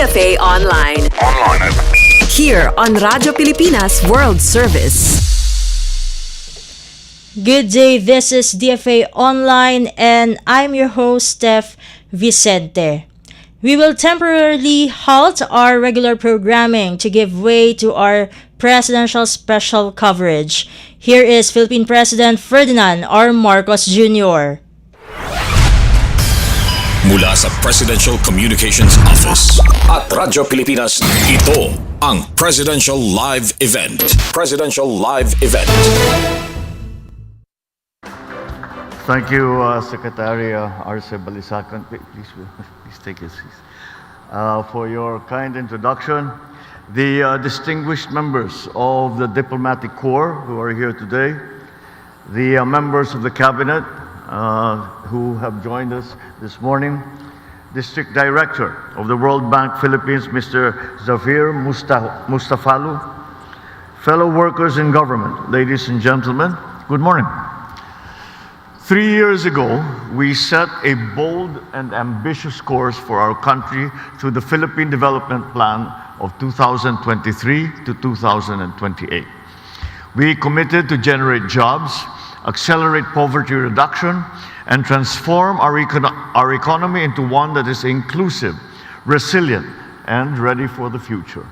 DFA Online. Here on Radyo Pilipinas World Service. Good day, this is DFA Online and I'm your host, Steph Vicente. We will temporarily halt our regular programming to give way to our presidential special coverage. Here is Philippine President Ferdinand R. Marcos Jr. Mula sa Presidential Communications Office at Radyo Pilipinas, ito ang Presidential Live Event. Presidential Live Event. Thank you, Secretary Arce Balisacan. Please take your seats. For your kind introduction, the distinguished members of the Diplomatic Corps who are here today, the members of the Cabinet who have joined us this morning, District Director of the World Bank Philippines, Mr. Zafir Mustafalu, fellow workers in government, ladies and gentlemen, good morning. 3 years ago, we set a bold and ambitious course for our country through the Philippine Development Plan of 2023 to 2028. We committed to generate jobs, accelerate poverty reduction, and transform our economy into one that is inclusive, resilient, and ready for the future.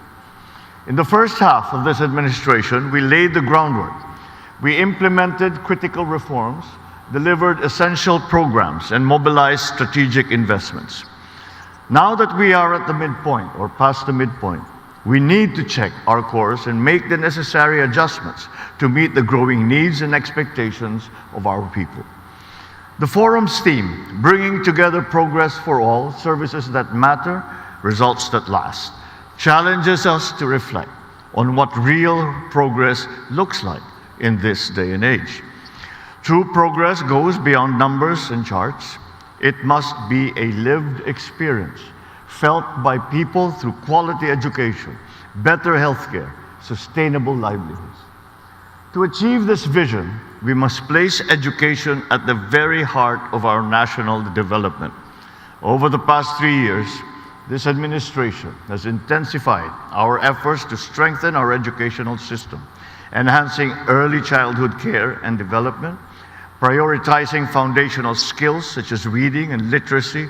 In the first half of this administration, we laid the groundwork. We implemented critical reforms, delivered essential programs, and mobilized strategic investments. Now that we are at the midpoint, or past the midpoint, we need to check our course and make the necessary adjustments to meet the growing needs and expectations of our people. The forum's theme, bringing together progress for all, services that matter, results that last, challenges us to reflect on what real progress looks like in this day and age. True progress goes beyond numbers and charts. It must be a lived experience, felt by people through quality education, better healthcare, sustainable livelihoods. To achieve this vision, we must place education at the very heart of our national development. Over the past 3 years, this administration has intensified our efforts to strengthen our educational system, enhancing early childhood care and development, prioritizing foundational skills such as reading and literacy,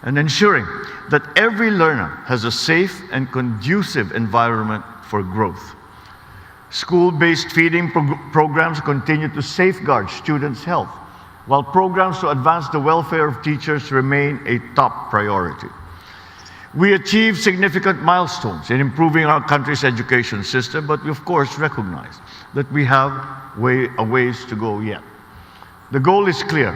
and ensuring that every learner has a safe and conducive environment for growth. School-based feeding programs continue to safeguard students' health, while programs to advance the welfare of teachers remain a top priority. We achieved significant milestones in improving our country's education system, but we of course recognize that we have a ways to go yet. The goal is clear: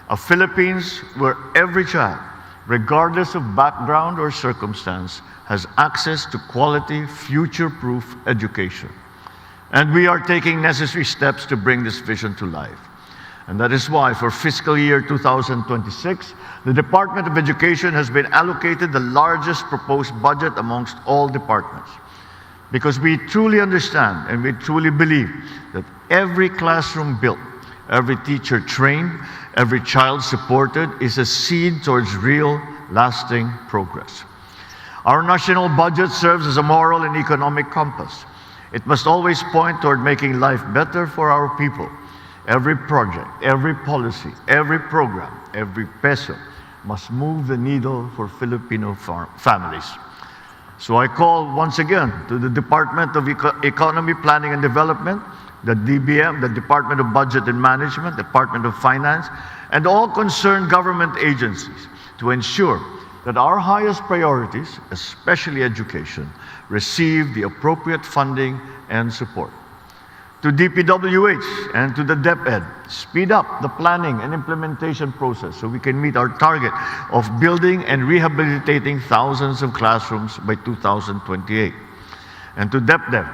a Philippines where every child, regardless of background or circumstance, has access to quality, future-proof education. And we are taking necessary steps to bring this vision to life. And that is why for fiscal year 2026, the Department of Education has been allocated the largest proposed budget amongst all departments. Because we truly understand and we truly believe that every classroom built, every teacher trained, every child supported is a seed towards real, lasting progress. Our national budget serves as a moral and economic compass. It must always point toward making life better for our people. Every project, every policy, every program, every peso must move the needle for Filipino families. So I call once again to the Department of Economy, Planning and Development, the DBM, the Department of Budget and Management, Department of Finance, and all concerned government agencies to ensure that our highest priorities, especially education, receive the appropriate funding and support. To DPWH and to the DepEd, speed up the planning and implementation process so we can meet our target of building and rehabilitating thousands of classrooms by 2028. And to DepDev,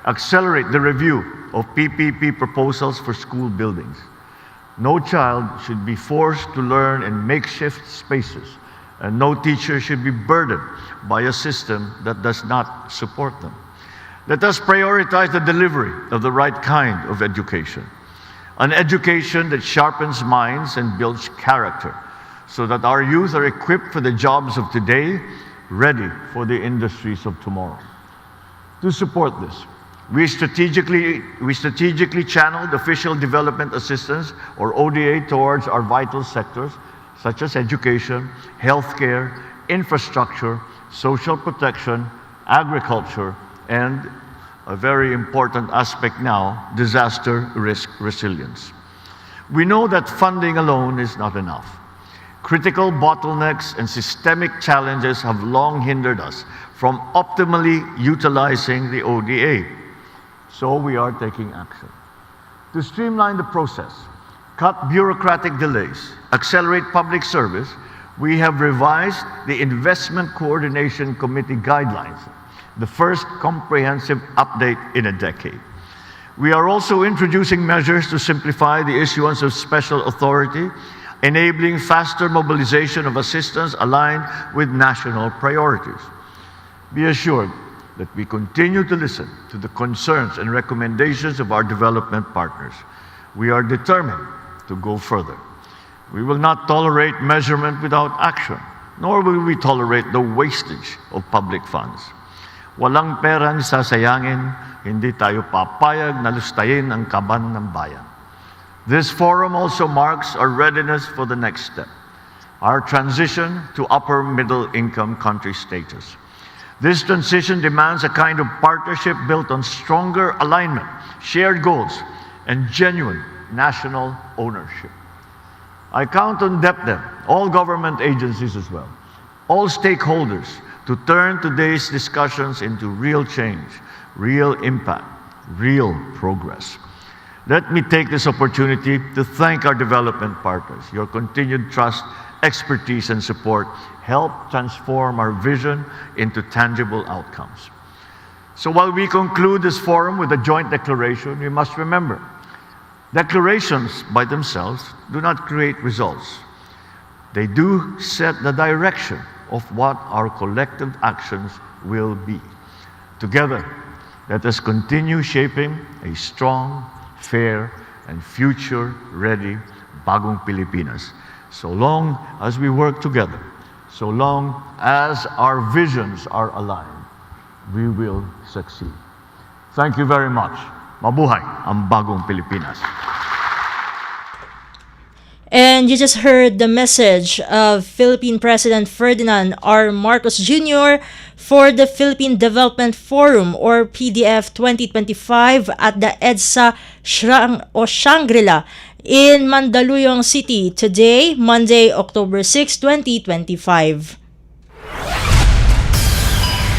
accelerate the review of PPP proposals for school buildings. No child should be forced to learn in makeshift spaces, and no teacher should be burdened by a system that does not support them. Let us prioritize the delivery of the right kind of education, an education that sharpens minds and builds character, so that our youth are equipped for the jobs of today ready for the industries of tomorrow. To support this, we strategically channeled official development assistance, or ODA, towards our vital sectors such as education, healthcare, infrastructure, social protection, agriculture, and a very important aspect now, disaster risk resilience. We know that funding alone is not enough. Critical bottlenecks and systemic challenges have long hindered us from optimally utilizing the ODA. So we are taking action. To streamline the process, cut bureaucratic delays, accelerate public service, we have revised the Investment Coordination Committee guidelines, the first comprehensive update in a decade. We are also introducing measures to simplify the issuance of special authority, enabling faster mobilization of assistance aligned with national priorities. Be assured that we continue to listen to the concerns and recommendations of our development partners. We are determined to go further. We will not tolerate measurement without action, nor will we tolerate the wastage of public funds. Walang perang sasayangin, hindi tayo papayag na lustayin ang kaban ng bayan. This forum also marks our readiness for the next step, our transition to upper middle income country status. This transition demands a kind of partnership built on stronger alignment, shared goals, and genuine national ownership. I count on DepDem, all government agencies as well, all stakeholders, to turn today's discussions into real change, real impact, real progress. Let me take this opportunity to thank our development partners. Your continued trust, expertise, and support help transform our vision into tangible outcomes. So while we conclude this forum with a joint declaration, we must remember, declarations by themselves do not create results. They do set the direction of what our collective actions will be. Together, let us continue shaping a strong, fair, and future-ready Bagong Pilipinas. So long as we work together, so long as our visions are aligned, we will succeed. Thank you very much. Mabuhay ang Bagong Pilipinas. And you just heard the message of Philippine President Ferdinand R. Marcos Jr. for the Philippine Development Forum, or PDF 2025, at the EDSA Shangri-La in Mandaluyong City today, Monday, October 6, 2025.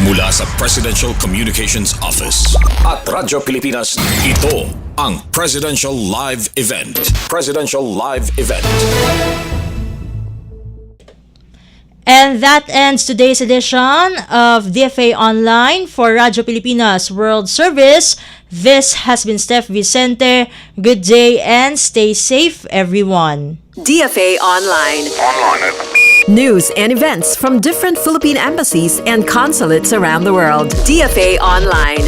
Mula sa Presidential Communications Office at Radyo Pilipinas, ito ang Presidential Live Event. Presidential Live Event. And that ends today's edition of DFA Online for Radyo Pilipinas World Service. This has been Steph Vicente. Good day and stay safe, everyone. DFA Online. News and events from different Philippine embassies and consulates around the world. DFA Online.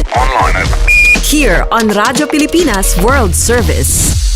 Here on Radyo Pilipinas World Service.